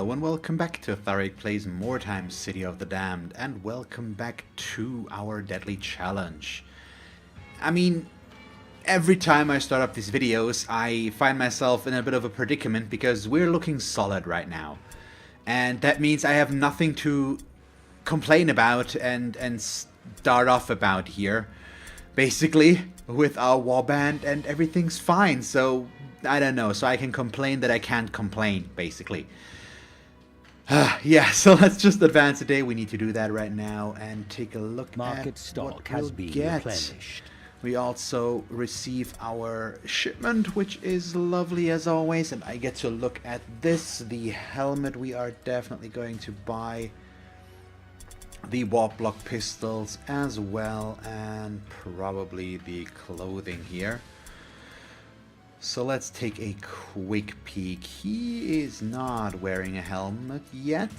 Hello and welcome back to Thalric Plays Mordheim, City of the Damned, and welcome back to our deadly challenge. I mean, every time I start up these videos, I find myself in a bit of a predicament because we're looking solid right now. And that means I have nothing to complain about and start off about here. Basically, with our Warband and everything's fine, so I don't know, so I can complain that I can't complain, basically. Yeah, so let's just advance today. We need to do that right now and take a look Market at stock what has we'll been get. replenished. We also receive our shipment, which is lovely as always, and I get to look at this, the helmet we are definitely going to buy, the warp block pistols as well, and probably the clothing here. So let's take a quick peek. He is not wearing a helmet yet,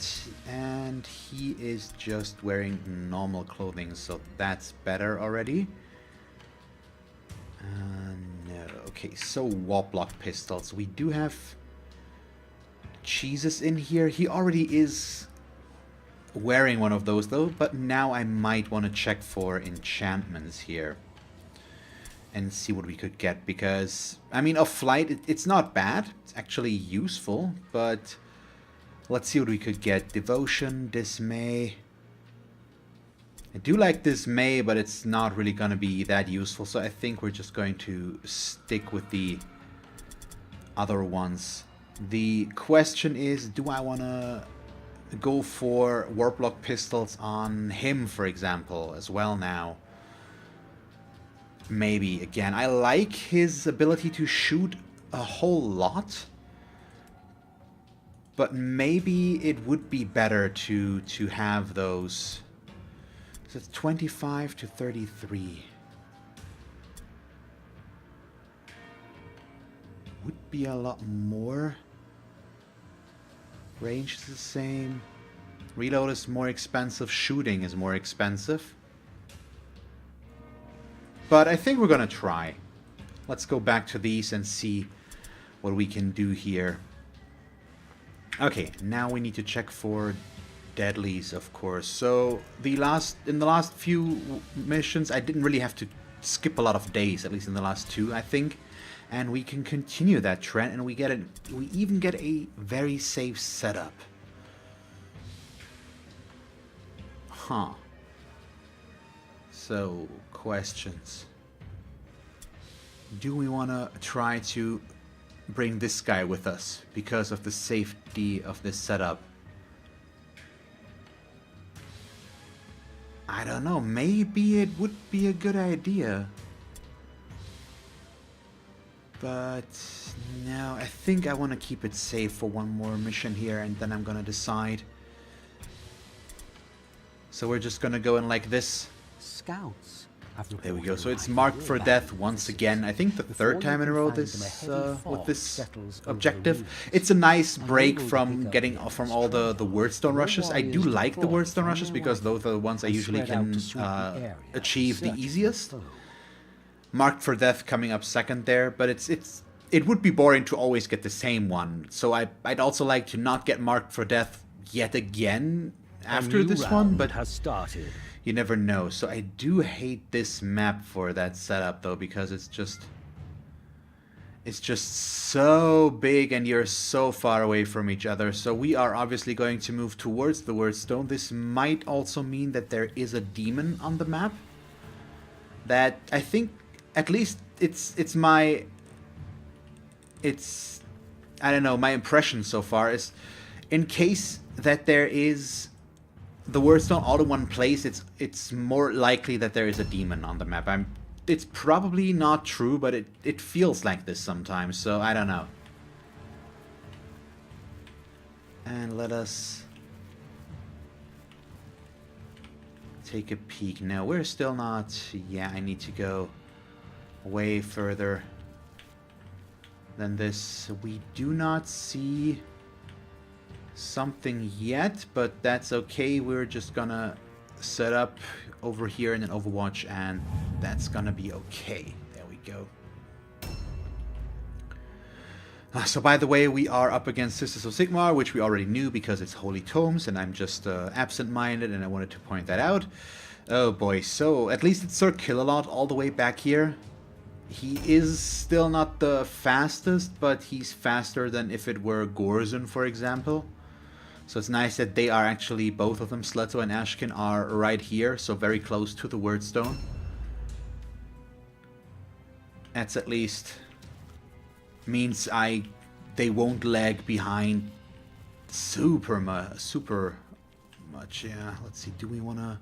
and he is just wearing normal clothing, so that's better already. No. Okay, so warp block pistols. We do have Jesus in here. He already is wearing one of those though, but now I might want to check for enchantments here and see what we could get, because I mean, of flight it's not bad, it's actually useful, but let's see what we could get. Devotion, dismay. I do like dismay, but it's not really gonna be that useful, so I think we're just going to stick with the other ones. The question is, do I want to go for warp block pistols on him, for example, as well now? Maybe. Again, I like his ability to shoot a whole lot, but maybe it would be better to have those. So it's 25 to 33. Would be a lot more. Range is the same. Reload is more expensive. Shooting is more expensive. But I think we're gonna try. Let's go back to these and see what we can do here. Okay, now we need to check for deadlies, of course. So in the last few missions, I didn't really have to skip a lot of days, at least in the last two, I think. And we can continue that trend, and we even get a very safe setup. Huh. So, questions. Do we want to try to bring this guy with us because of the safety of this setup? I don't know, maybe it would be a good idea. But no, I think I want to keep it safe for one more mission here, and then I'm gonna decide. So we're just gonna go in like this. Scouts. There we go. So it's marked for death once again. I think the third time in a row this with this objective. It's a nice break from getting from all the wordstone rushes. I do like the wordstone rushes because those are the ones I usually can achieve the easiest. Marked for death coming up second there, but it would be boring to always get the same one. So I'd also like to not get marked for death yet again after this one, but has started. You never know. So I do hate this map for that setup though, because it's just so big and you're so far away from each other. So we are obviously going to move towards the wordstone. This might also mean that there is a demon on the map. That I think, at least I don't know, my impression so far is, in case that there is the wordstone all in one place, it's more likely that there is a demon on the map. It's probably not true, but it feels like this sometimes, so I don't know. And let us take a peek. No, we're still not. Yeah, I need to go way further than this. We do not see something yet, but that's okay. We're just gonna set up over here in an Overwatch, and that's gonna be okay. There we go. So by the way, we are up against Sisters of Sigmar, which we already knew because it's Holy Tomes, and I'm just absent-minded, and I wanted to point that out. Oh boy, so at least it's Sir Killalot all the way back here. He is still not the fastest, but he's faster than if it were Gorzun, for example. So it's nice that they are actually, both of them, Sletto and Ashkin, are right here, so very close to the Wordstone. That's at least means they won't lag behind super much. Yeah, let's see, do we want to...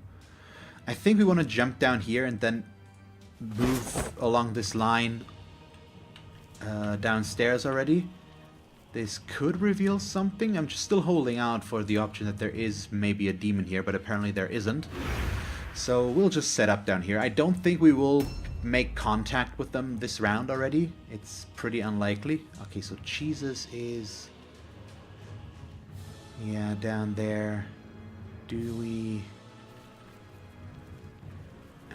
I think we want to jump down here and then move along this line downstairs already. This could reveal something. I'm just still holding out for the option that there is maybe a demon here, but apparently there isn't. So we'll just set up down here. I don't think we will make contact with them this round already. It's pretty unlikely. Okay, so Jesus is... yeah, down there. Do we...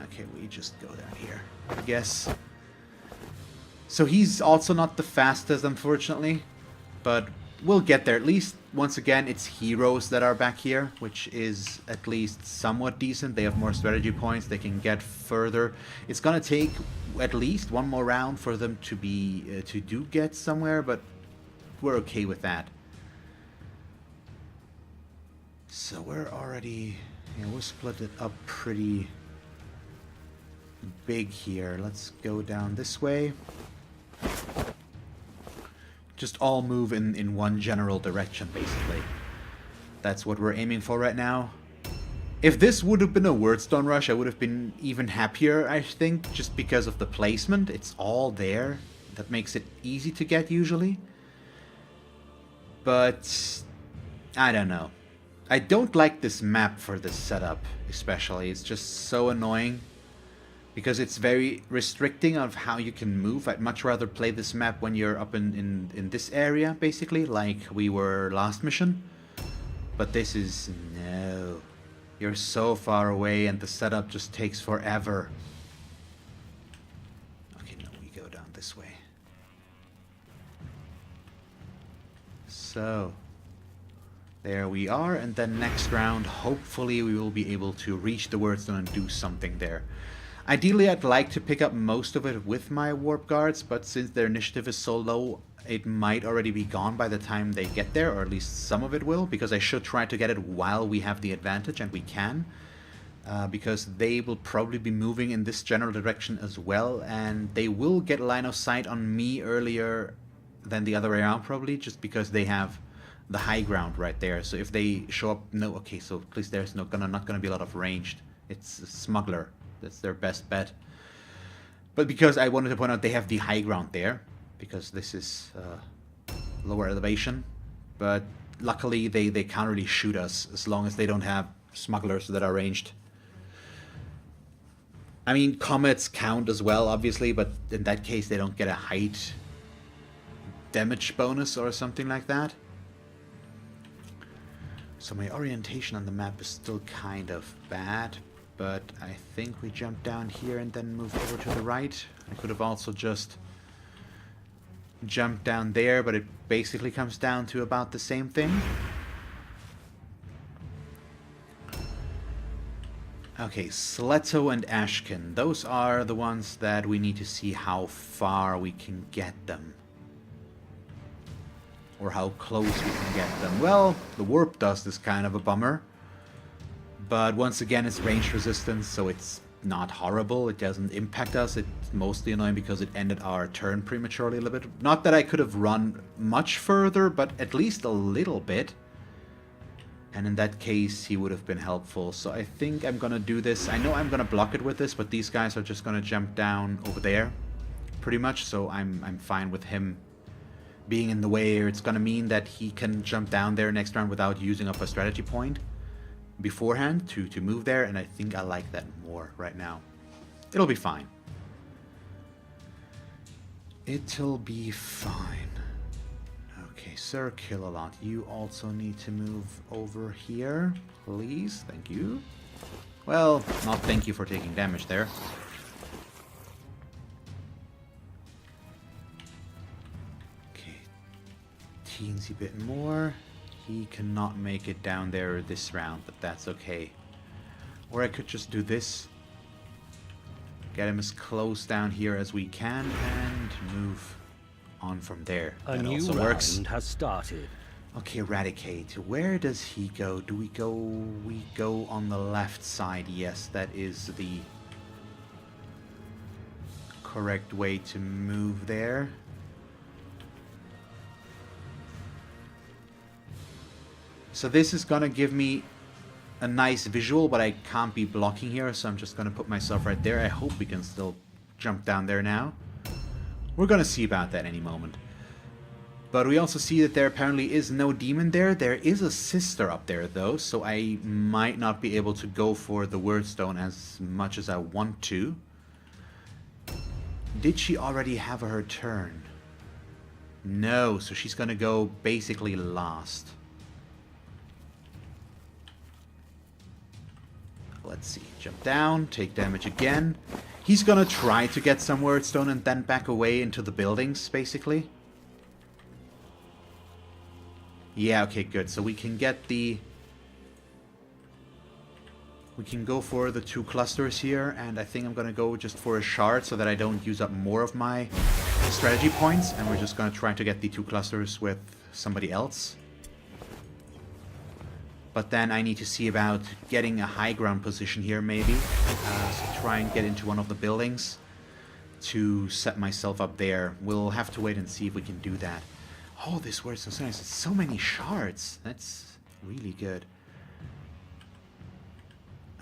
okay, we just go down here, I guess. So he's also not the fastest, unfortunately. But we'll get there. At least, once again, it's heroes that are back here, which is at least somewhat decent. They have more strategy points. They can get further. It's going to take at least one more round for them to be to get somewhere, but we're okay with that. So we're already... yeah, we'll split it up pretty big here. Let's go down this way. Just all move in one general direction, basically. That's what we're aiming for right now. If this would have been a Wordstone rush, I would have been even happier, I think, just because of the placement. It's all there. That makes it easy to get, usually. But I don't know. I don't like this map for this setup, especially. It's just so annoying. Because it's very restricting of how you can move. I'd much rather play this map when you're up in this area, basically, like we were last mission. But this is... no. You're so far away and the setup just takes forever. Okay, no, we go down this way. So... there we are, and then next round, hopefully we will be able to reach the Wordstone and do something there. Ideally, I'd like to pick up most of it with my Warp Guards, but since their initiative is so low, it might already be gone by the time they get there, or at least some of it will, because I should try to get it while we have the advantage, and we can. Because they will probably be moving in this general direction as well, and they will get line of sight on me earlier than the other way around, probably, just because they have the high ground right there. So if they show up... no, okay, so at least there's not gonna be a lot of ranged. It's a smuggler. That's their best bet. But because I wanted to point out they have the high ground there, because this is lower elevation. But luckily they can't really shoot us as long as they don't have smugglers that are ranged. I mean, comets count as well, obviously, but in that case they don't get a height damage bonus or something like that. So my orientation on the map is still kind of bad. But I think we jump down here and then move over to the right. I could have also just jumped down there, but it basically comes down to about the same thing. Okay, Sletto and Ashkin. Those are the ones that we need to see how far we can get them. Or how close we can get them. Well, the warp dust is kind of a bummer. But once again, it's range resistance, so it's not horrible. It doesn't impact us. It's mostly annoying because it ended our turn prematurely a little bit. Not that I could have run much further, but at least a little bit. And in that case, he would have been helpful. So I think I'm going to do this. I know I'm going to block it with this, but these guys are just going to jump down over there, pretty much. So I'm fine with him being in the way. It's going to mean that he can jump down there next round without using up a strategy point beforehand to move there, and I think I like that more right now. It'll be fine. It'll be fine. Okay, Sir Killalot, you also need to move over here, please. Thank you. Well, not thank you for taking damage there. Okay, teensy bit more. He cannot make it down there this round, but that's okay. Or I could just do this. Get him as close down here as we can and move on from there. A That new also works. round has started. Okay, Eradicate. Where does he go? Do we go... We go on the left side. Yes, that is the correct way to move there. So this is gonna give me a nice visual, but I can't be blocking here, so I'm just gonna put myself right there. I hope we can still jump down there now. We're gonna see about that any moment. But we also see that there apparently is no demon there. There is a sister up there though, so I might not be able to go for the Wordstone as much as I want to. Did she already have her turn? No, so she's gonna go basically last. Let's see, jump down, take damage again. He's gonna try to get some Wordstone and then back away into the buildings, basically. Yeah, okay, good. So we can get the... We can go for the 2 clusters here, and I think I'm gonna go just for a shard so that I don't use up more of my strategy points, and we're just gonna try to get the 2 clusters with somebody else. But then I need to see about getting a high ground position here, maybe. So try and get into one of the buildings to set myself up there. We'll have to wait and see if we can do that. Oh, this works so nice. It's so many shards. That's really good.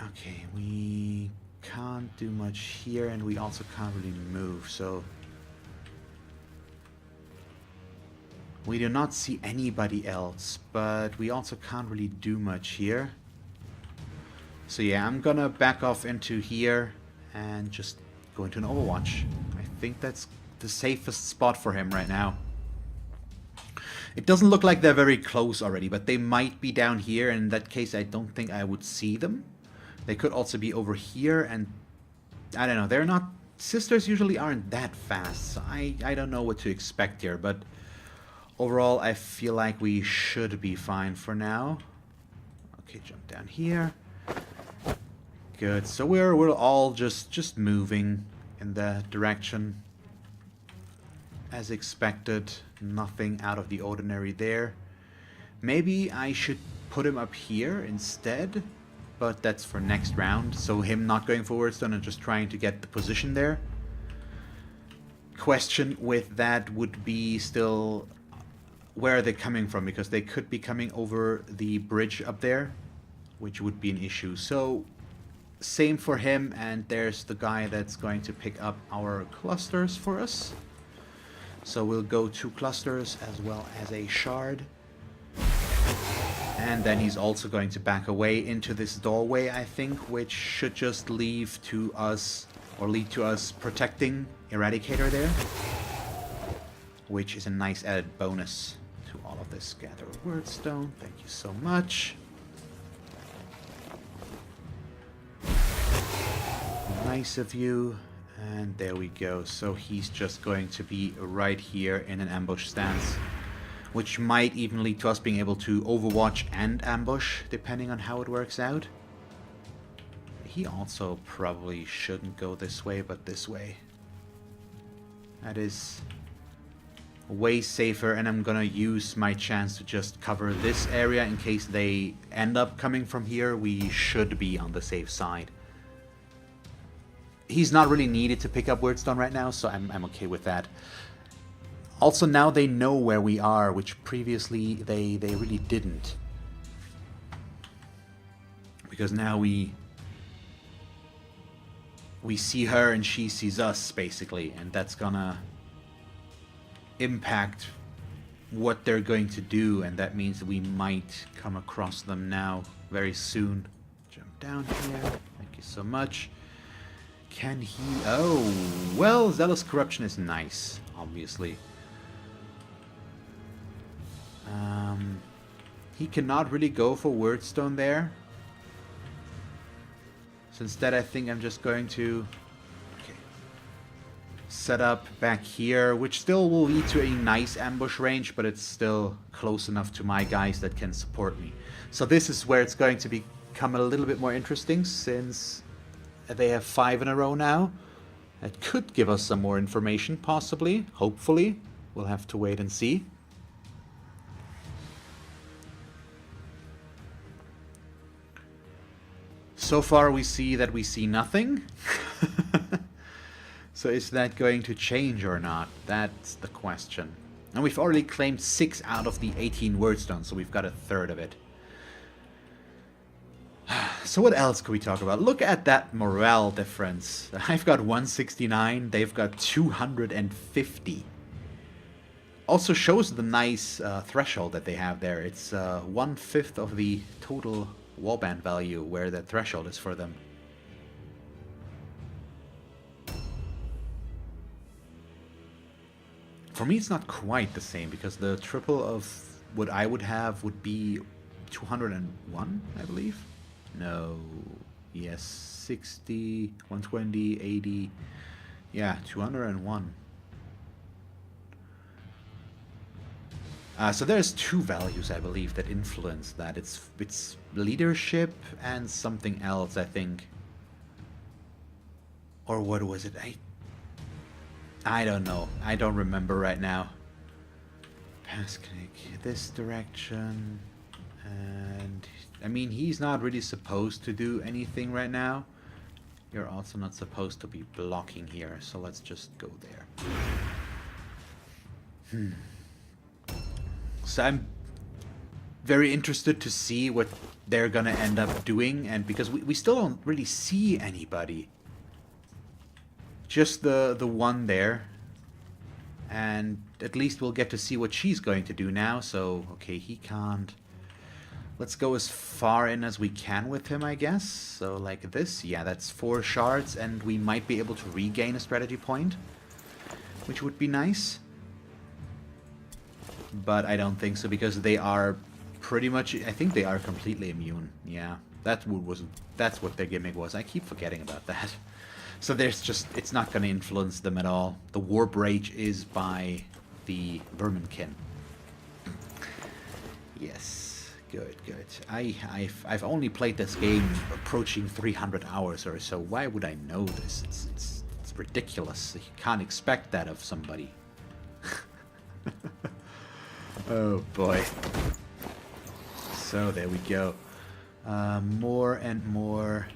Okay, we can't do much here, and we also can't really move, so... We do not see anybody else, but we also can't really do much here. So yeah, I'm gonna back off into here and just go into an Overwatch. I think that's the safest spot for him right now. It doesn't look like they're very close already, but they might be down here, and in that case I don't think I would see them. They could also be over here, and I don't know, they're not... Sisters usually aren't that fast, so I don't know what to expect here, but overall I feel like we should be fine for now. Okay, jump down here. Good, so we're all just moving in that direction. As expected, nothing out of the ordinary there. Maybe I should put him up here instead, but that's for next round. So him not going for Wordstone and just trying to get the position there. Question with that would be still, where are they coming from? Because they could be coming over the bridge up there, which would be an issue. So same for him, and there's the guy that's going to pick up our clusters for us. So we'll go 2 clusters as well as a shard. And then he's also going to back away into this doorway, I think, which should just lead to us protecting Eradicator there. Which is a nice added bonus to all of this. Gather Wordstone, thank you so much. Nice of you. And there we go. So he's just going to be right here in an ambush stance, which might even lead to us being able to overwatch and ambush, depending on how it works out. He also probably shouldn't go this way, but this way. That is way safer, and I'm gonna use my chance to just cover this area in case they end up coming from here. We should be on the safe side. He's not really needed to pick up Wordstone right now, so I'm okay with that. Also, now they know where we are, which previously they really didn't. Because now we see her and she sees us, basically, and that's gonna impact what they're going to do, and that means we might come across them now very soon. Jump down here. Thank you so much. Can he... Oh, well, Zealous Corruption is nice, obviously. He cannot really go for Wordstone there. So instead I think I'm just going to... Okay. set up back here, which still will lead to a nice ambush range, but it's still close enough to my guys that can support me. So this is where it's going to become a little bit more interesting, since they have 5 in a row now. It could give us some more information, possibly, hopefully. We'll have to wait and see. So far we see nothing. So is that going to change or not? That's the question. And we've already claimed 6 out of the 18 wordstones, so we've got a third of it. So what else could we talk about? Look at that morale difference. I've got 169, they've got 250. Also shows the nice threshold that they have there. It's 1/5 of the total Warband value where the threshold is for them. For me, it's not quite the same, because the triple of what I would have would be 201, I believe. No. Yes, 60, 120, 80. Yeah, 201. So there's 2 values, I believe, that influence that. It's leadership and something else, I think. Or what was it? I don't know. I don't remember right now. Pass click this direction. And I mean, he's not really supposed to do anything right now. You're also not supposed to be blocking here, so let's just go there. So I'm very interested to see what they're gonna end up doing, and because we still don't really see anybody. Just the one there. And at least we'll get to see what she's going to do now. So, okay, he can't. Let's go as far in as we can with him, I guess. So like this. Yeah, that's 4 shards, and we might be able to regain a strategy point, which would be nice. But I don't think so, because they are pretty much, I think they are completely immune. Yeah, that's what their gimmick was. I keep forgetting about that. So there's just, it's not going to influence them at all. The warp rage is by the verminkin. Yes, good. I've only played this game approaching 300 hours or so. Why would I know this? It's ridiculous. You can't expect that of somebody. Oh boy. So there we go. More and more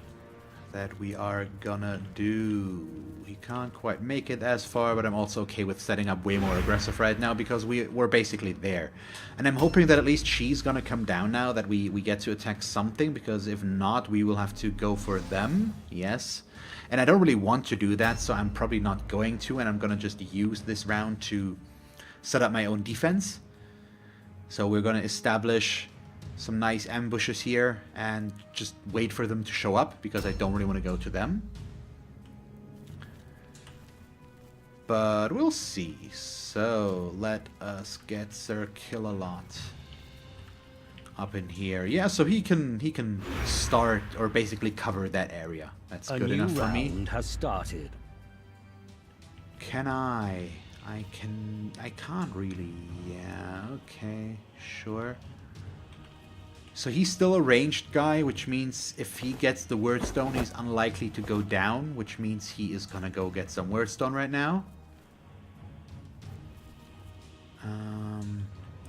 that we are gonna do. He can't quite make it as far, but I'm also okay with setting up way more aggressive right now, because we're basically there. And I'm hoping that at least she's gonna come down now, that we get to attack something, because if not, we will have to go for them. Yes. And I don't really want to do that, so I'm probably not going to, and I'm gonna just use this round to set up my own defense. So we're gonna establish some nice ambushes here and just wait for them to show up, because I don't really want to go to them. But we'll see. So let us get Sir Kill-A-Lot up in here. Yeah, so he can start, or basically cover that area. That's good enough for me. A new round has started. Can I can't really. Yeah, okay, sure. So he's still a ranged guy, which means if he gets the wordstone, he's unlikely to go down, which means he is gonna go get some wordstone right now.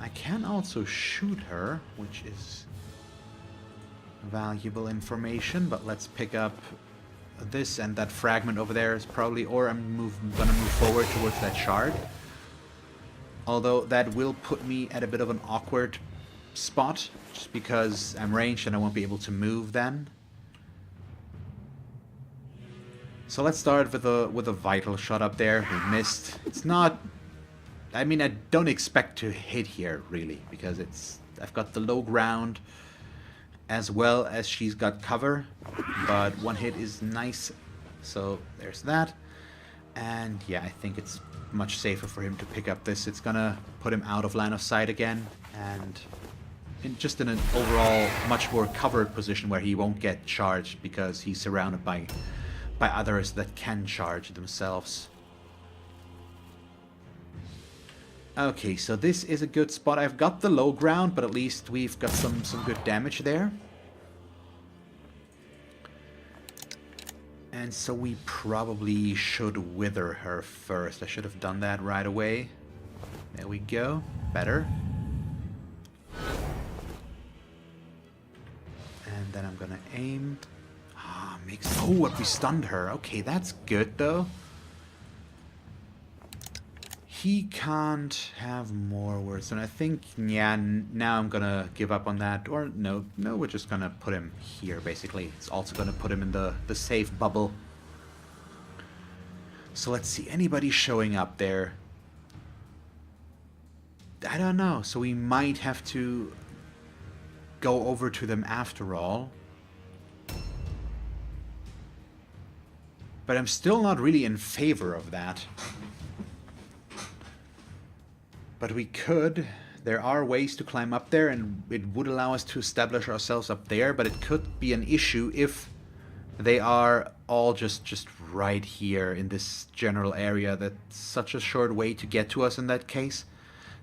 I can also shoot her, which is valuable information, but let's pick up this, and that fragment over there is probably, or I'm gonna move forward towards that shard. Although that will put me at a bit of an awkward spot, just because I'm ranged and I won't be able to move then. So let's start with a vital shot up there. We missed. It's not, I mean, I don't expect to hit here really, because I've got the low ground as well as she's got cover, but one hit is nice. So there's that. And yeah, I think it's much safer for him to pick up this. It's gonna put him out of line of sight again, and just in an overall much more covered position where he won't get charged, because he's surrounded by others that can charge themselves. Okay, so this is a good spot. I've got the low ground, but at least we've got some good damage there. And so we probably should wither her first. I should have done that right away. There we go. Better. And then I'm gonna aim. Ah, makes... Oh, what, we stunned her. Okay, that's good, though. He can't have more words. And I think, yeah, now I'm gonna give up on that. Or, no, we're just gonna put him here, basically. It's also gonna put him in the safe bubble. So let's see. Anybody showing up there? I don't know. So we might have to go over to them after all. But I'm still not really in favor of that. But we could. There are ways to climb up there, and it would allow us to establish ourselves up there, but it could be an issue if they are all just right here in this general area. That's such a short way to get to us in that case.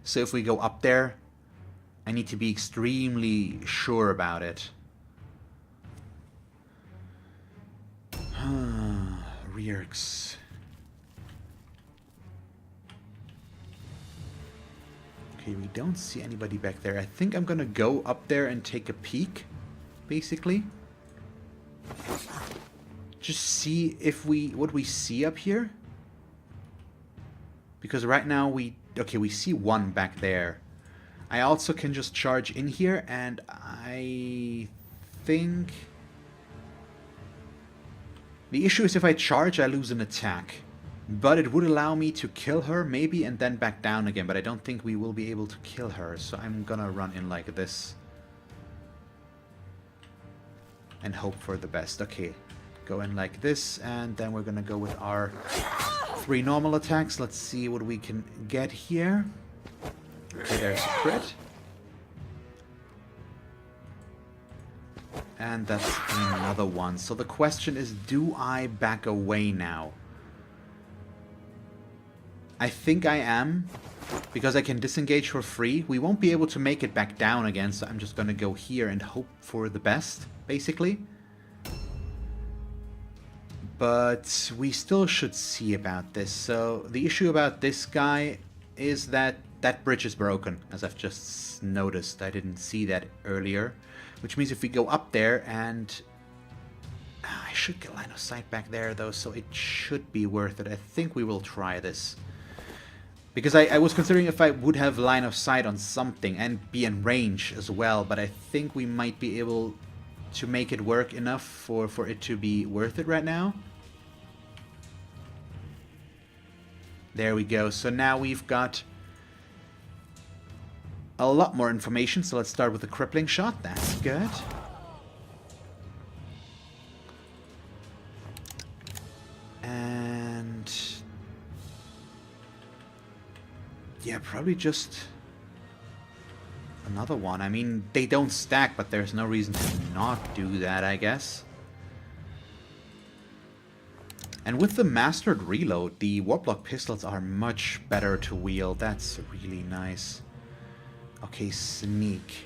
So if we go up there, I need to be extremely sure about it. Rearks. Okay, we don't see anybody back there. I think I'm gonna go up there and take a peek, basically. Just see if what we see up here. Because right now we see one back there. I also can just charge in here, and I think the issue is if I charge, I lose an attack. But it would allow me to kill her, maybe, and then back down again. But I don't think we will be able to kill her, so I'm gonna run in like this. And hope for the best. Okay, go in like this, and then we're gonna go with our 3 normal attacks. Let's see what we can get here. Okay, there's a crit. And that's another one. So the question is, do I back away now? I think I am, because I can disengage for free. We won't be able to make it back down again, so I'm just gonna go here and hope for the best, basically. But we still should see about this. So the issue about this guy is that that bridge is broken, as I've just noticed. I didn't see that earlier. Which means if we go up there and... I should get line of sight back there, though, so it should be worth it. I think we will try this. Because I was considering if I would have line of sight on something and be in range as well, but I think we might be able to make it work enough for it to be worth it right now. There we go. So now we've got a lot more information. So let's start with the crippling shot. That's good. And yeah, probably just another one. I mean, they don't stack, but there's no reason to not do that, I guess. And with the mastered reload, the Warplock pistols are much better to wield. That's really nice. Okay, sneak.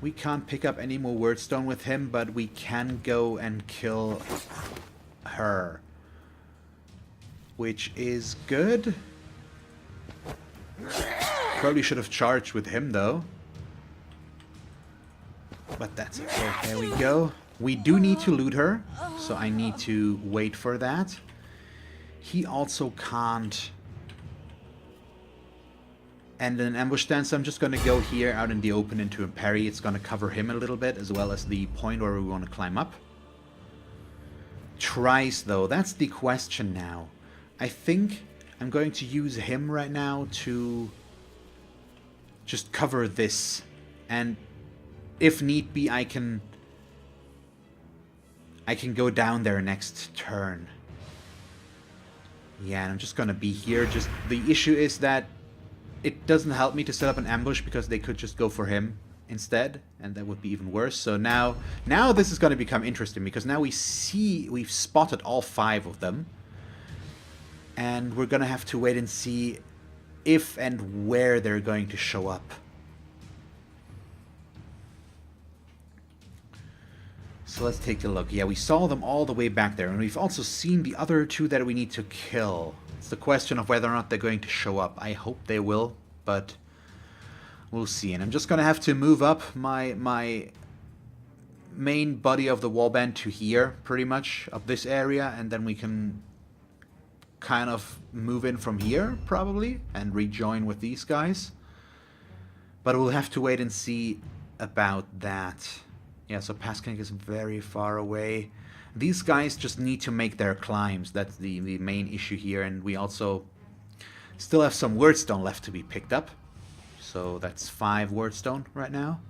We can't pick up any more wordstone with him, but we can go and kill her. Which is good. Probably should have charged with him, though. But that's okay. There we go. We do need to loot her, so I need to wait for that. He also can't end an ambush stance, so I'm just going to go here out in the open into a parry. It's going to cover him a little bit, as well as the point where we want to climb up. Tries, though. That's the question now. I think I'm going to use him right now to just cover this. And if need be, I can go down there next turn. Yeah, and I'm just gonna be here. Just the issue is that it doesn't help me to set up an ambush because they could just go for him instead, and that would be even worse. So now this is gonna become interesting because now we've spotted all 5 of them, and we're gonna have to wait and see if and where they're going to show up. So let's take a look. Yeah, we saw them all the way back there, and we've also seen the other two that we need to kill. It's the question of whether or not they're going to show up. I hope they will, but we'll see. And I'm just going to have to move up my main body of the warband to here, pretty much, up this area, and then we can kind of move in from here, probably, and rejoin with these guys. But we'll have to wait and see about that. Yeah, so Pasking is very far away. These guys just need to make their climbs. That's the main issue here, and we also still have some wordstone left to be picked up. So that's 5 wordstone right now.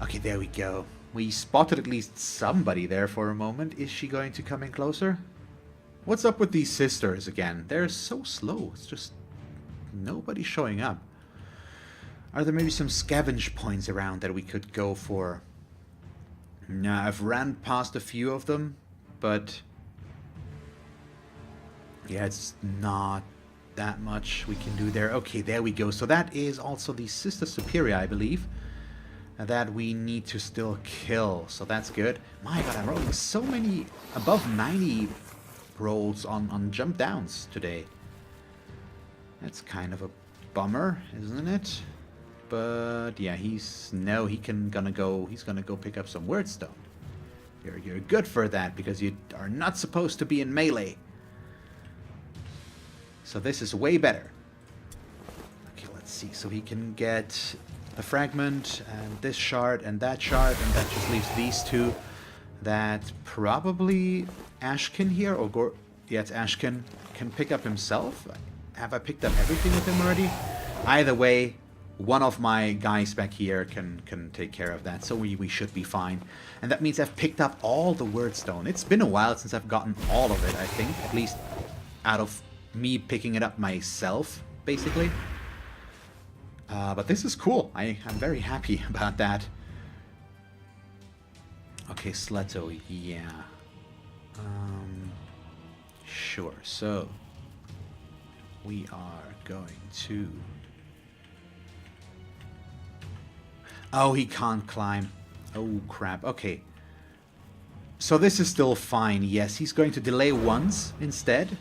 Okay, there we go. We spotted at least somebody there for a moment. Is she going to come in closer? What's up with these sisters again? They're so slow. It's just nobody showing up. Are there maybe some scavenge points around that we could go for? Nah, I've ran past a few of them, but yeah, it's not that much we can do there. Okay, there we go. So that is also the Sister Superior, I believe, that we need to still kill. So that's good. My god, I'm rolling so many above 90 rolls on jump downs today. That's kind of a bummer, isn't it? But yeah, he's gonna go pick up some wordstone. You're good for that because you are not supposed to be in melee. So this is way better. Okay, let's see. So he can get the fragment and this shard and that just leaves these two. That probably Ashkin here or yeah, it's Ashkin can pick up himself. Have I picked up everything with him already? Either way, one of my guys back here can take care of that, so we should be fine. And that means I've picked up all the wordstone. It's been a while since I've gotten all of it, I think. At least out of me picking it up myself, basically. But this is cool. I'm very happy about that. Okay, Sletto, yeah. Sure, so we are going to... Oh, he can't climb. Oh, crap. Okay. So this is still fine. Yes, he's going to delay once instead.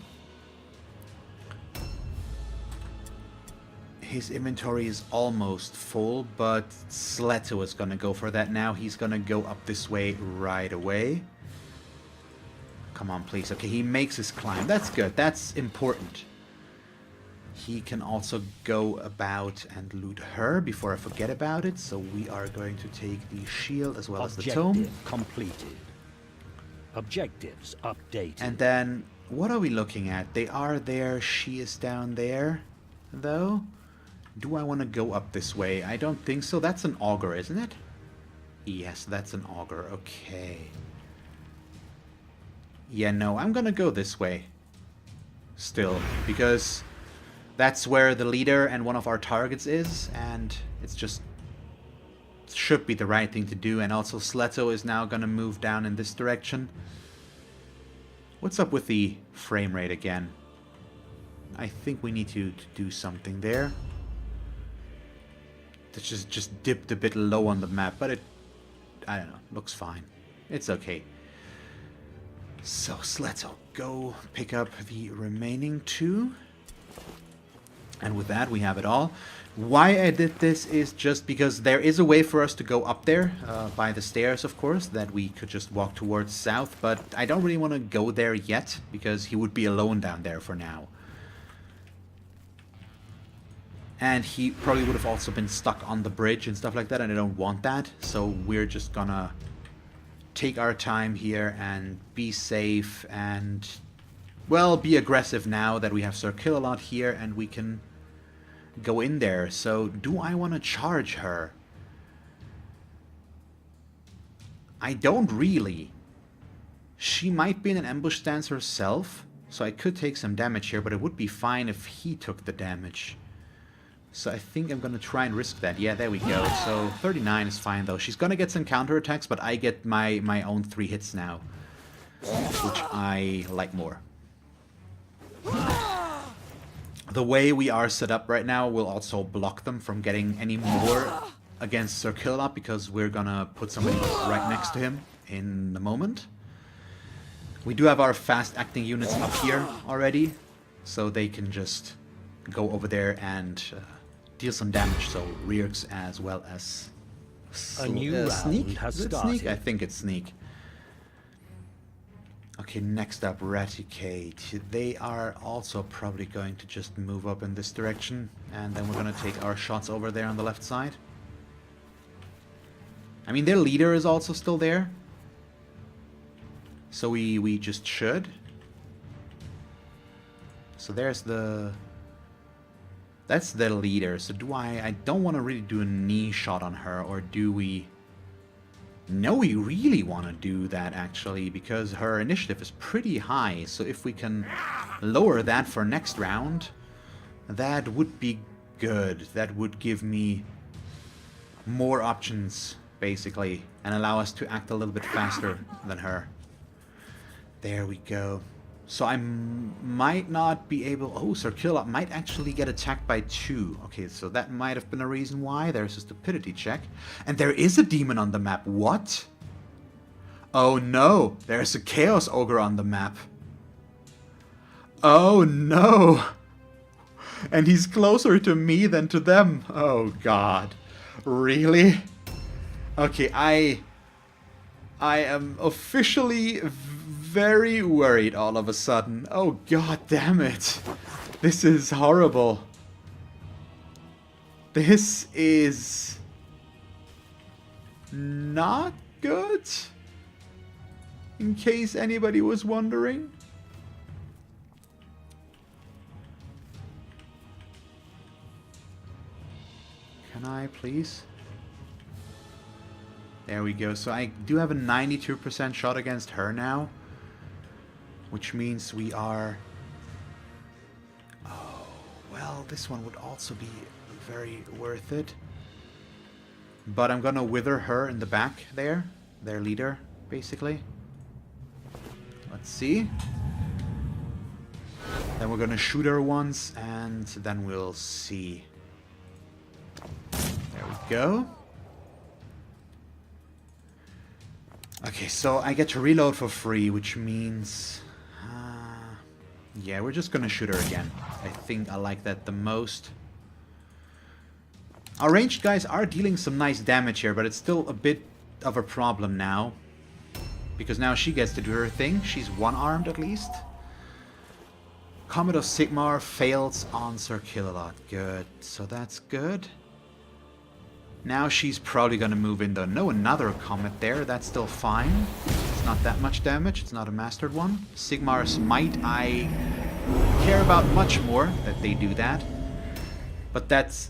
His inventory is almost full, but Sletto is going to go for that now. He's going to go up this way right away. Come on, please. Okay, he makes his climb. That's good. That's important. He can also go about and loot her before I forget about it. So we are going to take the shield as well as the tome. Objective completed. Objectives updated. And then, what are we looking at? They are there. She is down there, though. Do I want to go up this way? I don't think so. That's an auger, isn't it? Yes, that's an auger. Okay. Yeah, no, I'm gonna go this way. Still, because that's where the leader and one of our targets is, and it's just should be the right thing to do. And also Sletto is now gonna move down in this direction. What's up with the frame rate again? I think we need to do something there. It's just dipped a bit low on the map, but I don't know, looks fine. It's okay. So Sletto, go pick up the remaining 2. And with that, we have it all. Why I did this is just because there is a way for us to go up there, by the stairs, of course, that we could just walk towards south, but I don't really want to go there yet, because he would be alone down there for now. And he probably would have also been stuck on the bridge and stuff like that, and I don't want that, so we're just gonna take our time here and be safe and, well, be aggressive now that we have Sir Kill-A-Lot here and we can go in there. So, do I want to charge her? I don't really. She might be in an ambush stance herself, so I could take some damage here, but it would be fine if he took the damage. So I think I'm going to try and risk that. Yeah, there we go. So 39 is fine, though. She's going to get some counterattacks, but I get my own 3 hits now, which I like more. The way we are set up right now will also block them from getting any more against Sir Killalot, because we're gonna put somebody right next to him in the moment. We do have our fast-acting units up here already, so they can just go over there and deal some damage. So Rearcs as well as A new round Sneak. has Is it started. Sneak? I think it's Sneak. Okay, next up, Raticate. They are also probably going to just move up in this direction, and then we're going to take our shots over there on the left side. I mean, their leader is also still there, so we just should. So there's the... That's the leader. So do I don't want to really do a knee shot on her, or do we... No, we really want to do that, actually, because her initiative is pretty high. So if we can lower that for next round, that would be good. That would give me more options, basically, and allow us to act a little bit faster than her. There we go. So I might not be able... Oh, Sir Killalot might actually get attacked by 2. Okay, so that might have been a reason why. There's a stupidity check. And there is a demon on the map. What? Oh no, there's a Chaos Ogre on the map. Oh no. And he's closer to me than to them. Oh god. Really? Okay, I am officially very worried all of a sudden. Oh god damn it. This is horrible. This is not good, in case anybody was wondering. Can I please? There we go. So I do have a 92% shot against her now, which means we are... Oh, well, this one would also be very worth it. But I'm gonna wither her in the back there. Their leader, basically. Let's see. Then we're gonna shoot her once, and then we'll see. There we go. Okay, so I get to reload for free, which means... yeah, we're just gonna shoot her again. I think I like that the most. Our ranged guys are dealing some nice damage here, but it's still a bit of a problem now. Because now she gets to do her thing. She's one-armed at least. Comet of Sigmar fails on Sir Killalot. Good. So that's good. Now she's probably going to move in though. No, another Comet there. That's still fine. It's not that much damage. It's not a mastered one. Sigmar's Might, I care about much more that they do that. But that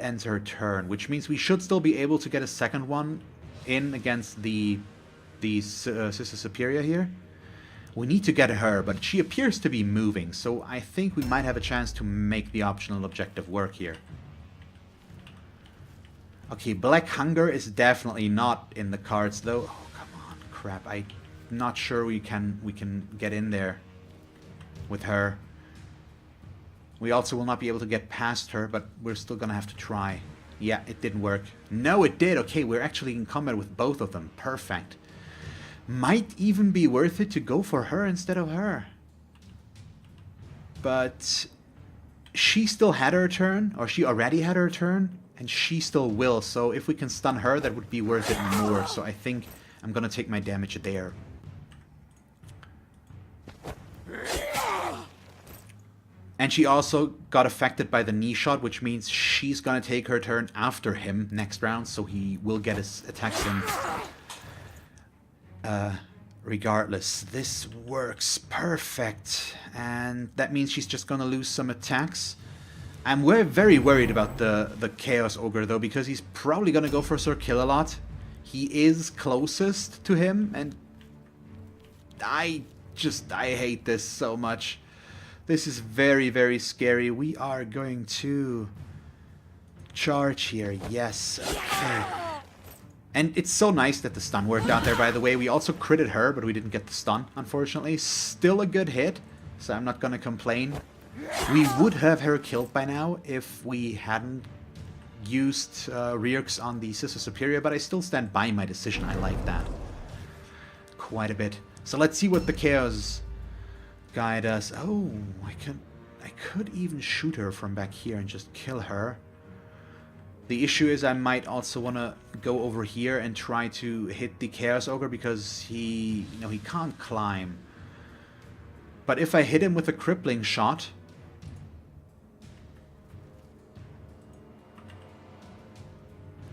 ends her turn, which means we should still be able to get a second one in against the Sister Superior here. We need to get her, but she appears to be moving, so I think we might have a chance to make the optional objective work here. Okay, Black Hunger is definitely not in the cards though. Oh, come on, crap. I'm not sure we can get in there with her. We also will not be able to get past her, but we're still gonna have to try. Yeah, it didn't work. No, it did. Okay, we're actually in combat with both of them. Perfect. Might even be worth it to go for her instead of her. But she still had her turn, or she already had her turn, and she still will. So if we can stun her, that would be worth it more. So I think I'm gonna take my damage there. And she also got affected by the knee shot, which means she's gonna take her turn after him next round, so he will get his attacks in. Regardless, this works perfect, and that means she's just gonna lose some attacks. I'm very worried about the Chaos Ogre though, because he's probably gonna go for Sir Killalot. He is closest to him, and I hate this so much. This is very scary. We are going to charge here. Yes. Okay. And it's so nice that the stun worked out there, by the way. We also critted her, but we didn't get the stun, unfortunately. Still a good hit, so I'm not going to complain. We would have her killed by now if we hadn't used Rearcs on the Sister Superior, but I still stand by my decision. I like that quite a bit. So let's see what the Chaos guy does. Oh, I could even shoot her from back here and just kill her. The issue is I might also want to go over here and try to hit the Chaos Ogre because he can't climb. But if I hit him with a crippling shot,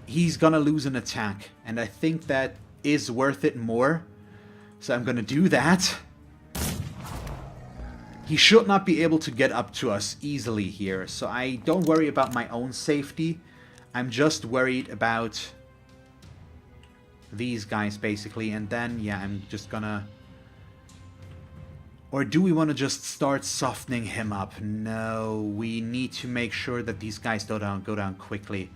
he's gonna lose an attack, and I think that is worth it more. So I'm gonna do that. He should not be able to get up to us easily here, so I don't worry about my own safety. I'm just worried about these guys, basically, and then, yeah, I'm just gonna... Or do we want to just start softening him up? No, we need to make sure that these guys go down quickly.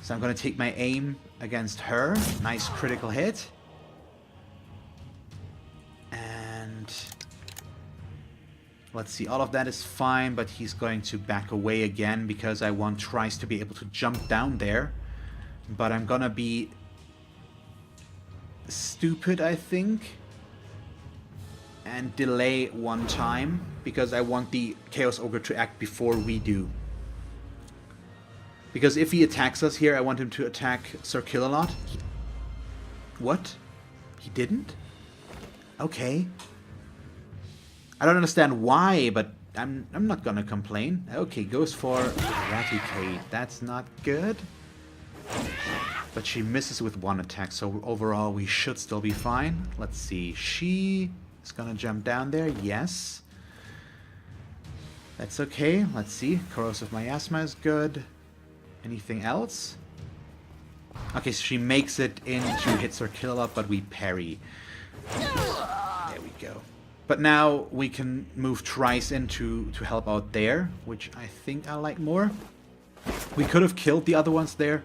So I'm gonna take my aim against her. Nice critical hit. And... let's see, all of that is fine, but he's going to back away again because I want Trice to be able to jump down there. But I'm gonna be stupid, I think, and delay one time because I want the Chaos Ogre to act before we do. Because if he attacks us here, I want him to attack Sir Kill-A-Lot. What? He didn't? Okay. I don't understand why, but I'm not gonna complain. Okay, goes for Eradicate. That's not good. But she misses with one attack, so overall we should still be fine. Let's see. She is gonna jump down there. Yes. That's okay. Let's see. Corrosive Miasma is good. Anything else? Okay, so she makes it into hit Sir Kill-A-Lot, but we parry. There we go. But now we can move Trice in to help out there, which I think I like more. We could have killed the other ones there,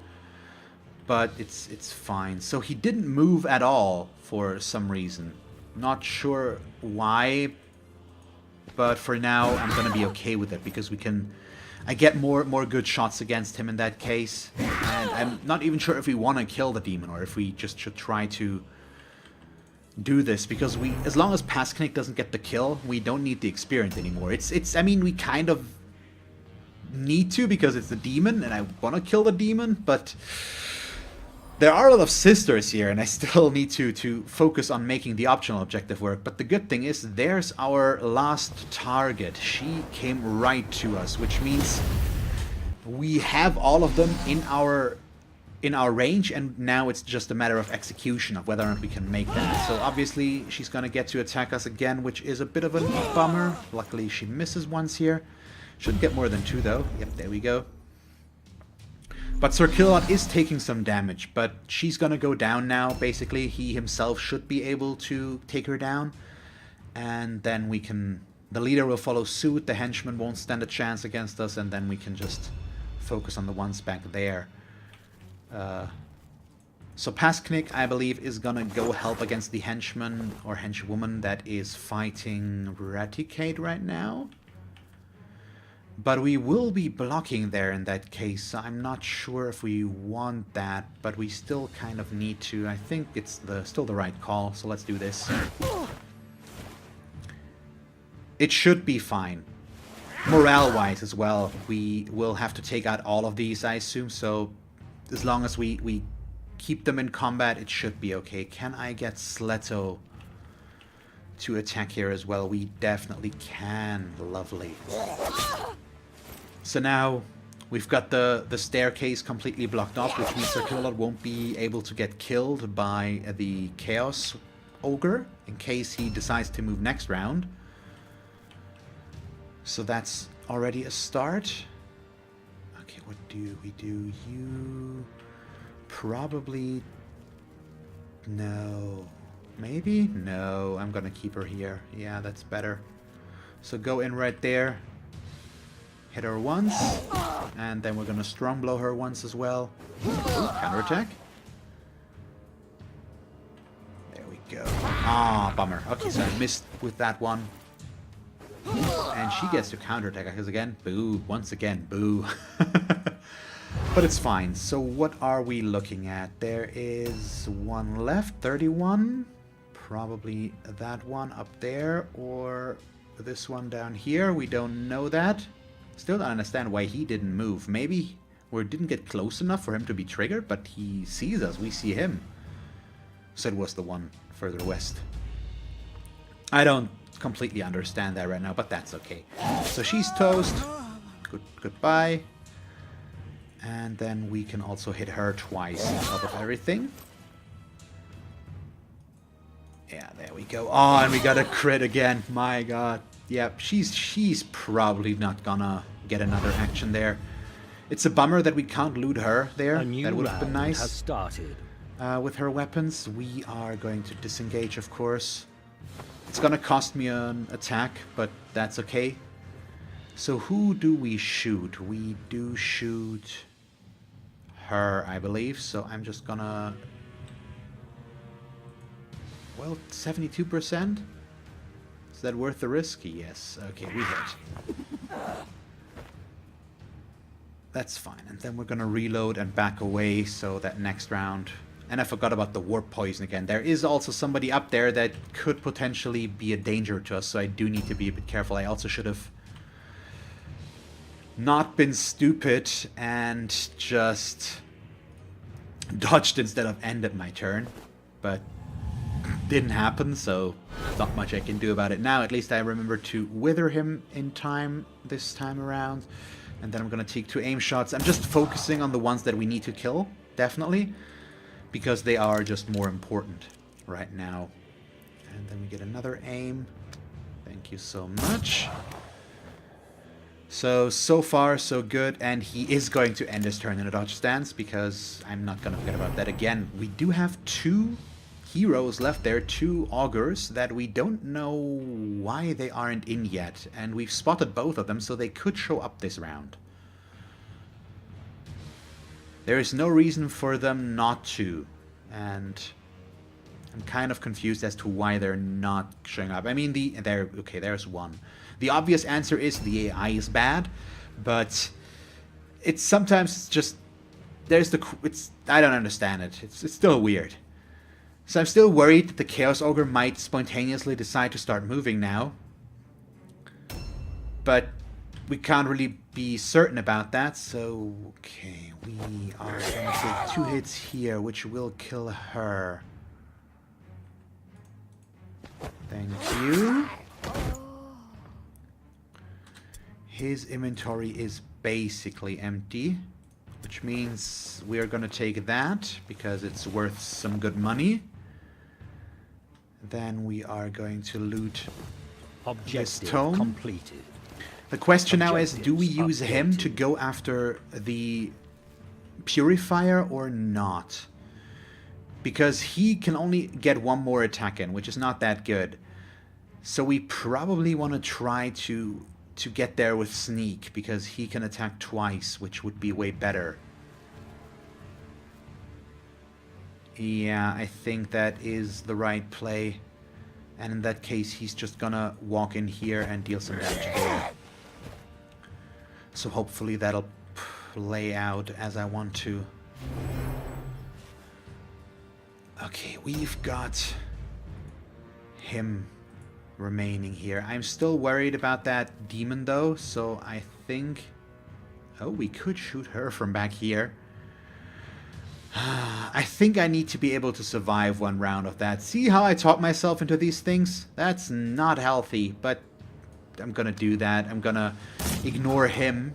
but it's fine. So he didn't move at all for some reason. Not sure why, but for now I'm gonna be okay with it because we can... I get more good shots against him in that case, and I'm not even sure if we want to kill the demon or if we just should try to do this, because we, as long as Pasknik doesn't get the kill, we don't need the experience anymore. I mean, we kind of need to because it's the demon and I want to kill the demon, but there are a lot of sisters here and I still need to focus on making the optional objective work. But the good thing is there's our last target. She came right to us, which means we have all of them in our range, and now it's just a matter of execution of whether or not we can make that. So obviously she's gonna get to attack us again, which is a bit of a bummer. Luckily she misses once here. Should get more than two though. Yep, there we go. But Sir Kill-A-Lot is taking some damage, but she's gonna go down now, basically. He himself should be able to take her down. And then we can... the leader will follow suit, the henchman won't stand a chance against us, and then we can just focus on the ones back there. So Pasknik, I believe, is gonna go help against the henchman or henchwoman that is fighting Raticate right now. But we will be blocking there in that case, so I'm not sure if we want that, but we still kind of need to. I think it's still the right call, so let's do this. It should be fine. Morale-wise as well, we will have to take out all of these, I assume, so as long as we keep them in combat, it should be okay. Can I get Sleto to attack here as well? We definitely can. Lovely. So now we've got the staircase completely blocked off, which means Sir Kill-A-Lot won't be able to get killed by the Chaos Ogre in case he decides to move next round. So that's already a start. Okay, what do we do? You probably... no. Maybe? No, I'm gonna keep her here. Yeah, that's better. So go in right there. Hit her once. And then we're gonna strong blow her once as well. Ooh, counterattack. There we go. Ah, bummer. Okay, so I missed with that one. And and she gets to counterattack us again. Boo. Once again, boo. But it's fine. So what are we looking at? There is one left, 31. Probably that one up there, or this one down here. We don't know that. Still don't understand why he didn't move. Maybe we didn't get close enough for him to be triggered, but he sees us. We see him. So it was the one further west. I don't completely understand that right now, but that's okay. So she's toast. Goodbye. And then we can also hit her twice on top of everything. Yeah, there we go. Oh, and we got a crit again. My god. Yep, she's probably not gonna get another action there. It's a bummer that we can't loot her there. That would have been nice. Has started. With her weapons, we are going to disengage, of course. It's gonna cost me an attack, but that's okay. So who do we shoot? We do shoot her, I believe. So I'm just gonna... Well, 72%? Is that worth the risk? Yes. Okay, we hit. That's fine. And then we're gonna reload and back away so that next round... And I forgot about the warp poison again. There is also somebody up there that could potentially be a danger to us, so I do need to be a bit careful. I also should have not been stupid and just dodged instead of ended my turn. But didn't happen, so not much I can do about it now. At least I remember to wither him in time this time around. And then I'm going to take 2 aim shots. I'm just focusing on the ones that we need to kill, definitely. Because they are just more important right now. And then we get another aim. Thank you so much. So far, so good. And he is going to end his turn in a dodge stance, because I'm not going to forget about that again. We do have 2 heroes left there, 2 augurs, that we don't know why they aren't in yet. And we've spotted both of them, so they could show up this round. There is no reason for them not to, and I'm kind of confused as to why they're not showing up. I mean, there's one. The obvious answer is the AI is bad, but it's sometimes just I don't understand it. It's still weird. So I'm still worried that the Chaos Ogre might spontaneously decide to start moving now, but we can't really be certain about that, so okay, we are going to take 2 hits here, which will kill her. Thank you. His inventory is basically empty, which means we are going to take that, because it's worth some good money. Then we are going to loot this tome. Completed. The question now is, do we use him to go after the Purifier or not? Because he can only get 1 more attack in, which is not that good. So we probably want to try to get there with Sneak, because he can attack twice, which would be way better. Yeah, I think that is the right play. And in that case, he's just gonna walk in here and deal some damage there. So hopefully that'll play out as I want to. Okay, we've got him remaining here. I'm still worried about that demon though, so I think... Oh, we could shoot her from back here. I think I need to be able to survive 1 round of that. See how I talk myself into these things? That's not healthy, but I'm gonna do that. I'm gonna ignore him.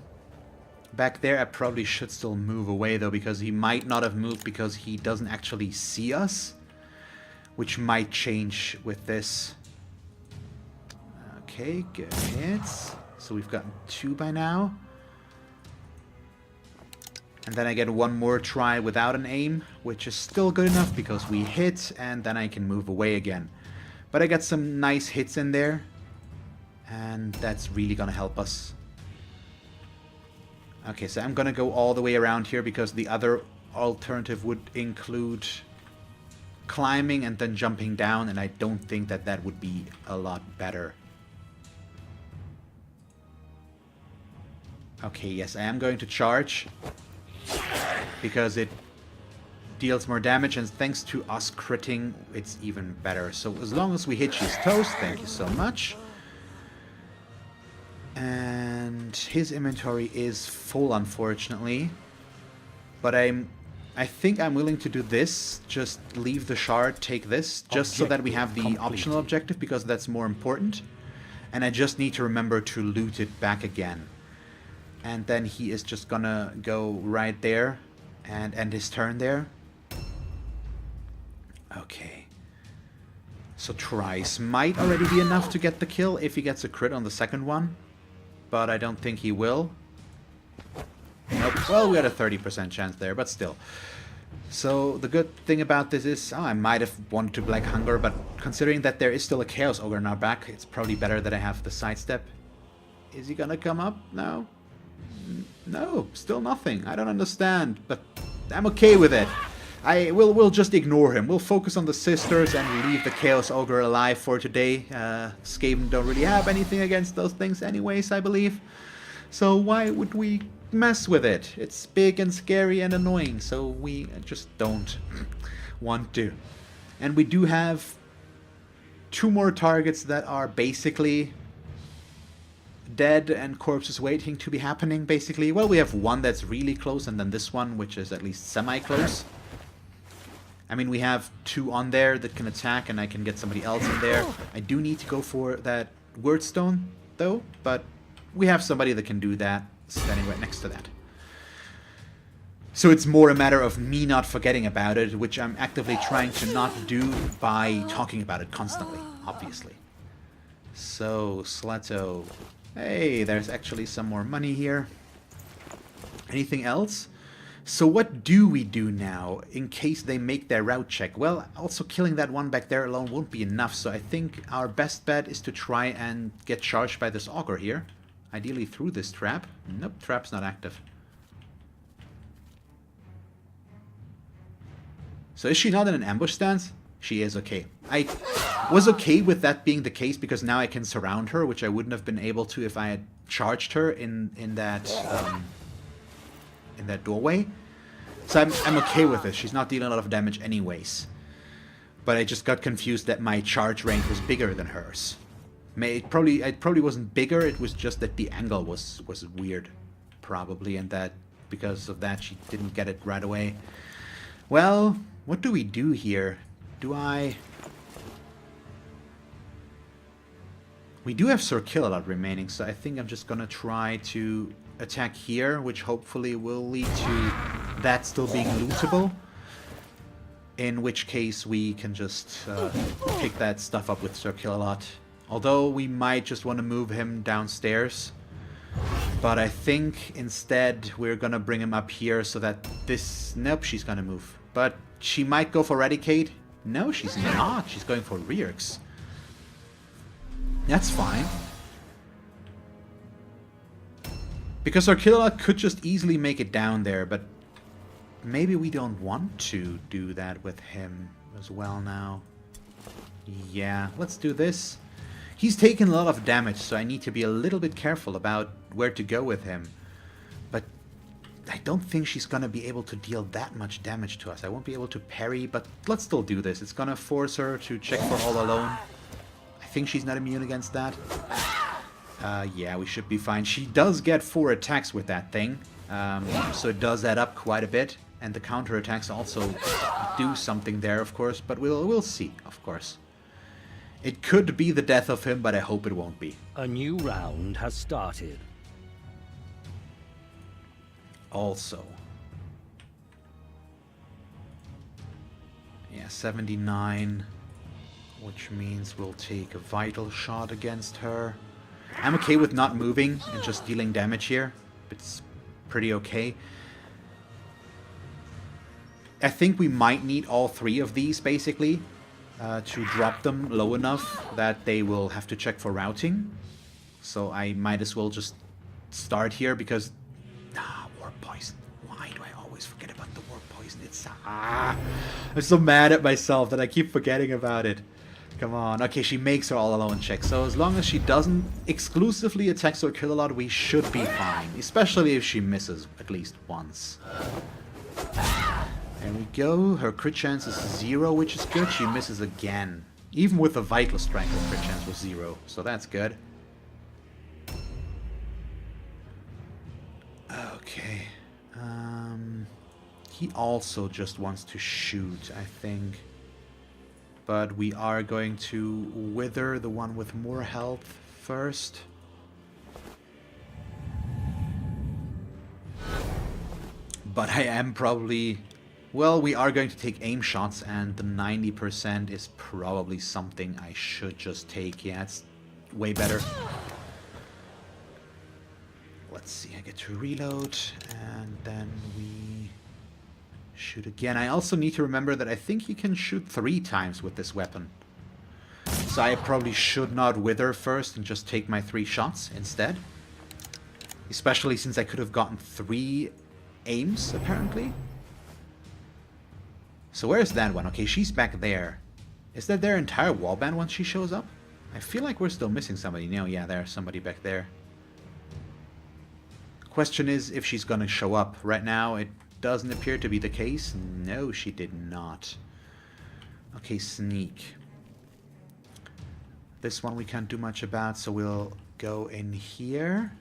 Back there, I probably should still move away though, because he might not have moved because he doesn't actually see us, which might change with this. Okay, good hits. So we've gotten 2 by now. And then I get 1 more try without an aim, which is still good enough because we hit, and then I can move away again. But I got some nice hits in there, and that's really gonna help us. Okay, so I'm gonna go all the way around here, because the other alternative would include climbing and then jumping down, and I don't think that that would be a lot better. Okay, yes, I am going to charge. Because it deals more damage, and thanks to us critting, it's even better. So as long as we hit his toes, thank you so much. And his inventory is full, unfortunately. But I think I'm willing to do this. Just leave the shard, take this, just so that we have the optional objective, because that's more important. And I just need to remember to loot it back again. And then he is just gonna go right there and end his turn there. Okay. So Trice might already be enough to get the kill if he gets a crit on the second one. But I don't think he will. Nope. Well, we had a 30% chance there, but still. So the good thing about this is, I might have wanted to Black Hunger, but considering that there is still a Chaos Ogre in our back, it's probably better that I have the sidestep. Is he gonna come up? No. No, still nothing. I don't understand, but I'm okay with it. We'll just ignore him. We'll focus on the sisters and leave the Chaos Ogre alive for today. Skaven don't really have anything against those things anyways, I believe. So why would we mess with it? It's big and scary and annoying, so we just don't want to. And we do have 2 more targets that are basically dead and corpses waiting to be happening, basically. Well, we have one that's really close, and then this one, which is at least semi-close. I mean, we have 2 on there that can attack, and I can get somebody else in there. I do need to go for that Wordstone, though, but we have somebody that can do that, standing right next to that. So it's more a matter of me not forgetting about it, which I'm actively trying to not do by talking about it constantly, obviously. So, Slato. Hey, there's actually some more money here. Anything else? So what do we do now in case they make their route check? Well, also killing that one back there alone won't be enough, so I think our best bet is to try and get charged by this augur here. Ideally through this trap. Nope, trap's not active. So is she not in an ambush stance? She is, okay. I was okay with that being the case because now I can surround her, which I wouldn't have been able to if I had charged her in that doorway. So I'm okay with this. She's not dealing a lot of damage anyways. But I just got confused that my charge range was bigger than hers. It probably wasn't bigger, it was just that the angle was weird. Probably, and that because of that she didn't get it right away. Well, what do we do here? We do have Sir Kill-A-Lot remaining, so I think I'm just gonna try to attack here, which hopefully will lead to that still being lootable. In which case we can just pick that stuff up with Sir Kill-A-Lot. Although we might just want to move him downstairs. But I think instead we're gonna bring him up here so that this... Nope, she's gonna move. But she might go for Eradicate. No, she's not. She's going for Rearx. That's fine. Because our Kill-A-Lot could just easily make it down there, but maybe we don't want to do that with him as well now. Yeah, let's do this. He's taken a lot of damage, so I need to be a little bit careful about where to go with him. But I don't think she's gonna be able to deal that much damage to us. I won't be able to parry, but let's still do this. It's gonna force her to check for all alone. I think she's not immune against that. Yeah, we should be fine. She does get 4 attacks with that thing, so it does add up quite a bit. And the counter attacks also do something there, of course, but we'll see, of course. It could be the death of him, but I hope it won't be. A new round has started. Also. Yeah, 79. Which means we'll take a vital shot against her. I'm okay with not moving and just dealing damage here. It's pretty okay. I think we might need all 3 of these, basically. To drop them low enough that they will have to check for routing. So I might as well just start here because... Warp Poison. Why do I always forget about the Warp Poison? I'm so mad at myself that I keep forgetting about it. Come on. Okay, she makes her all alone check. So as long as she doesn't exclusively attack or kill a lot, we should be fine. Especially if she misses at least once. There we go. Her crit chance is 0, which is good. She misses again. Even with the Vital Strike, her crit chance was 0. So that's good. Okay. He also just wants to shoot, I think. But we are going to wither the one with more health first. But I am probably... Well, we are going to take aim shots, and the 90% is probably something I should just take. Yeah, it's way better. Let's see, I get to reload, and then we shoot again. I also need to remember that I think you can shoot 3 times with this weapon. So I probably should not wither first and just take my 3 shots instead. Especially since I could have gotten 3 aims, apparently. So where's that one? Okay, she's back there. Is that their entire warband once she shows up? I feel like we're still missing somebody. No, yeah, there's somebody back there. Question is if she's gonna show up. Right now, it doesn't appear to be the case. No, she did not. Okay, sneak. This one we can't do much about, so we'll go in here.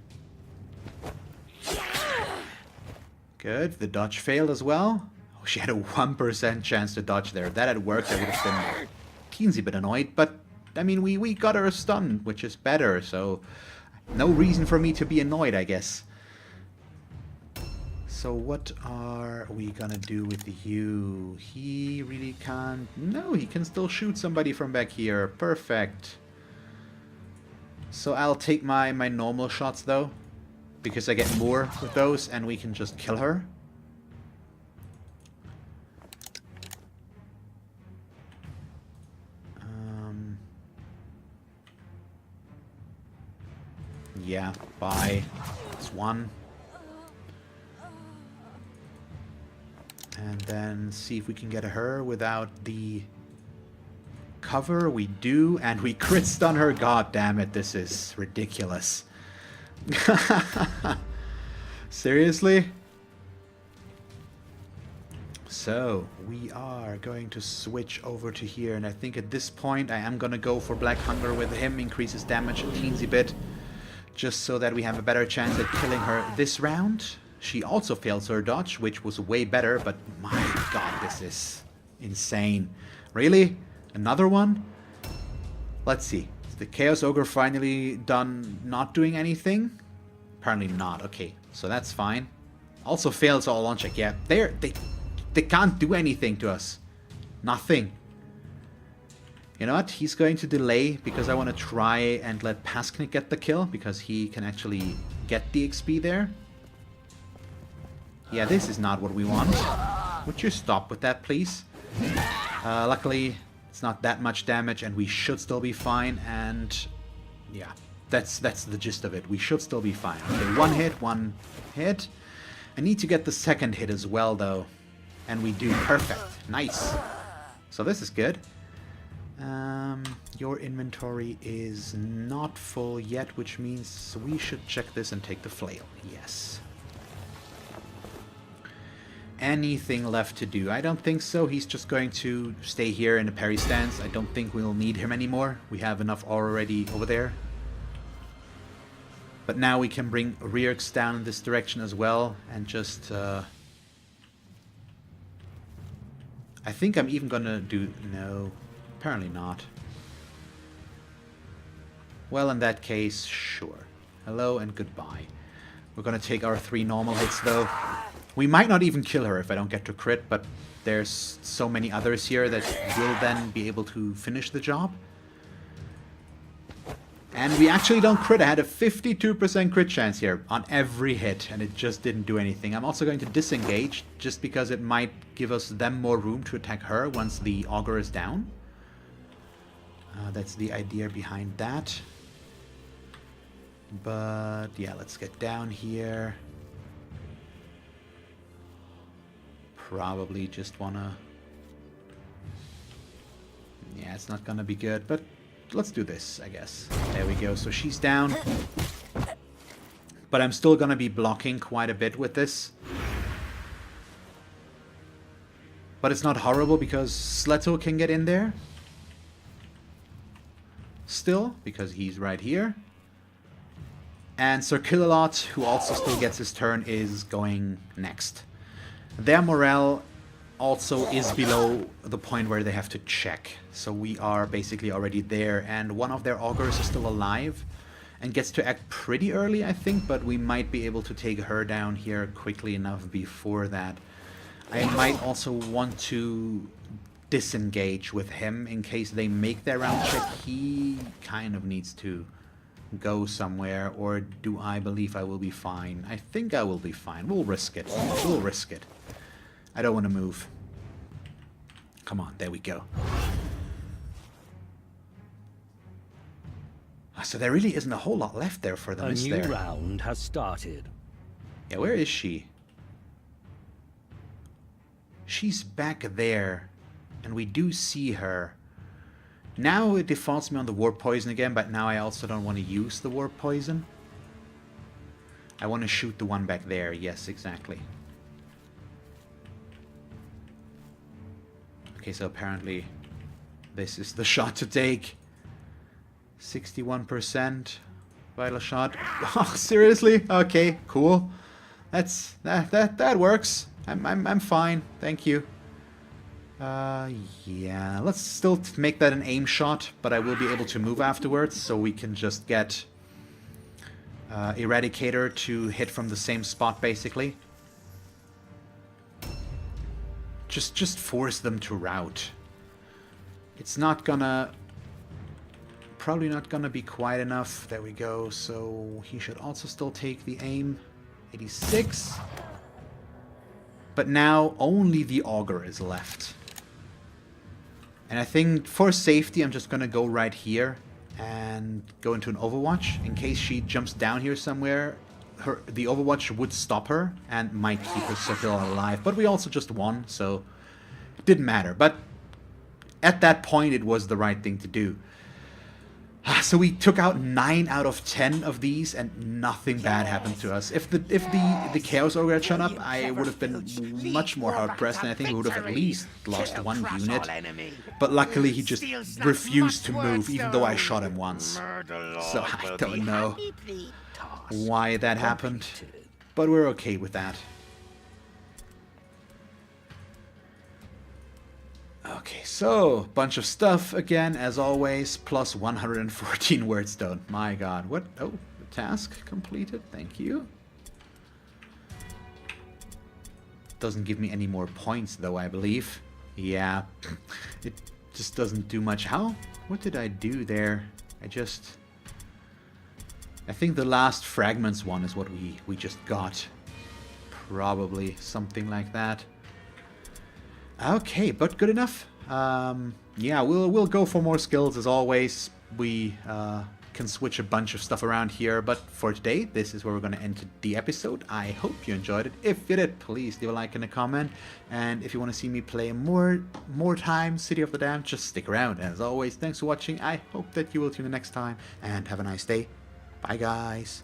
Good, the dodge failed as well. Oh, she had a 1% chance to dodge there. If that had worked, I would have been a teensy bit annoyed, but I mean, we got her a stun, which is better, so no reason for me to be annoyed, I guess. So what are we gonna do with you? He really can't... No, he can still shoot somebody from back here. Perfect. So I'll take my normal shots, though, because I get more with those, and we can just kill her. Yeah, bye. It's 1. And then see if we can get her without the cover. We do, and we crit stun her. God damn it, this is ridiculous. Seriously? So, we are going to switch over to here, and I think at this point I am gonna go for Black Hunger with him, increases damage a teensy bit, just so that we have a better chance at killing her this round. She also fails her dodge, which was way better, but my god, this is insane. Really? Another one? Let's see. Is the Chaos Ogre finally done not doing anything? Apparently not. Okay, so that's fine. Also fails all launch check. Yeah, they can't do anything to us. Nothing. You know what? He's going to delay because I want to try and let Pasknik get the kill, because he can actually get the XP there. Yeah, this is not what we want. Would you stop with that, please? Luckily, it's not that much damage, and we should still be fine, and... yeah, that's the gist of it. We should still be fine. Okay, one hit. I need to get the second hit as well, though. And we do. Perfect. Nice. So this is good. Your inventory is not full yet, which means we should check this and take the flail. Yes. Anything left to do? I don't think so. He's just going to stay here in the parry stance. I don't think we'll need him anymore. We have enough already over there. But now we can bring Rierx down in this direction as well, and just... I think I'm even gonna do... No, apparently not. Well, in that case, sure. Hello and goodbye. We're gonna take our 3 normal hits, though. We might not even kill her if I don't get to crit, but there's so many others here that will then be able to finish the job. And we actually don't crit. I had a 52% crit chance here on every hit, and it just didn't do anything. I'm also going to disengage, just because it might give us them more room to attack her once the Augur is down. That's the idea behind that. But yeah, let's get down here. Probably just wanna... Yeah, it's not gonna be good, but let's do this, I guess. There we go. So she's down. But I'm still gonna be blocking quite a bit with this. But it's not horrible because Sleto can get in there. Still, because he's right here. And Sir Killalot, who also still gets his turn, is going next. Their morale also is below the point where they have to check. So we are basically already there. And one of their augurs is still alive and gets to act pretty early, I think. But we might be able to take her down here quickly enough before that. I might also want to disengage with him in case they make their round check. He kind of needs to go somewhere, or do I believe I will be fine? I think I will be fine. We'll risk it. We'll risk it. I don't want to move. Come on, there we go. So there really isn't a whole lot left there for them, is there? A new round has started. Yeah, where is she? She's back there, and we do see her. Now it defaults me on the warp poison again, but now I also don't want to use the warp poison. I want to shoot the one back there. Yes, exactly. Okay, so apparently this is the shot to take. 61% vital shot. Oh, seriously? Okay, cool. That works. I'm fine. Thank you. Yeah, let's still make that an aim shot, but I will be able to move afterwards, so we can just get Eradicator to hit from the same spot, basically. Just force them to rout. It's not gonna... Probably not gonna be quite enough. There we go. So he should also still take the aim. 86. But now only the augur is left. And I think for safety, I'm just gonna go right here and go into an Overwatch. In case she jumps down here somewhere, the Overwatch would stop her and might keep her circle alive. But we also just won, so it didn't matter. But at that point, it was the right thing to do. So we took out 9 out of 10 of these, and nothing bad happened to us. If the Chaos Ogre had shown up, I would have been much more hard-pressed, and I think we would have at least lost one unit. But luckily, he just refused to move, even though I shot him once. So I don't know why that happened, but we're okay with that. Okay, so, bunch of stuff again, as always, plus 114 wordstone. My god, what? Oh, the task completed, thank you. Doesn't give me any more points, though, I believe. Yeah, it just doesn't do much. How? What did I do there? I think the last fragments one is what we just got. Probably something like that. Okay, but good enough. Yeah, we'll go for more skills as always. We can switch a bunch of stuff around here, but for today, this is where we're going to end the episode. I hope you enjoyed it. If you did, please leave a like and a comment. And if you want to see me play more time City of the Damned, just stick around. And as always, thanks for watching. I hope that you will tune in next time, and have a nice day. Bye, guys.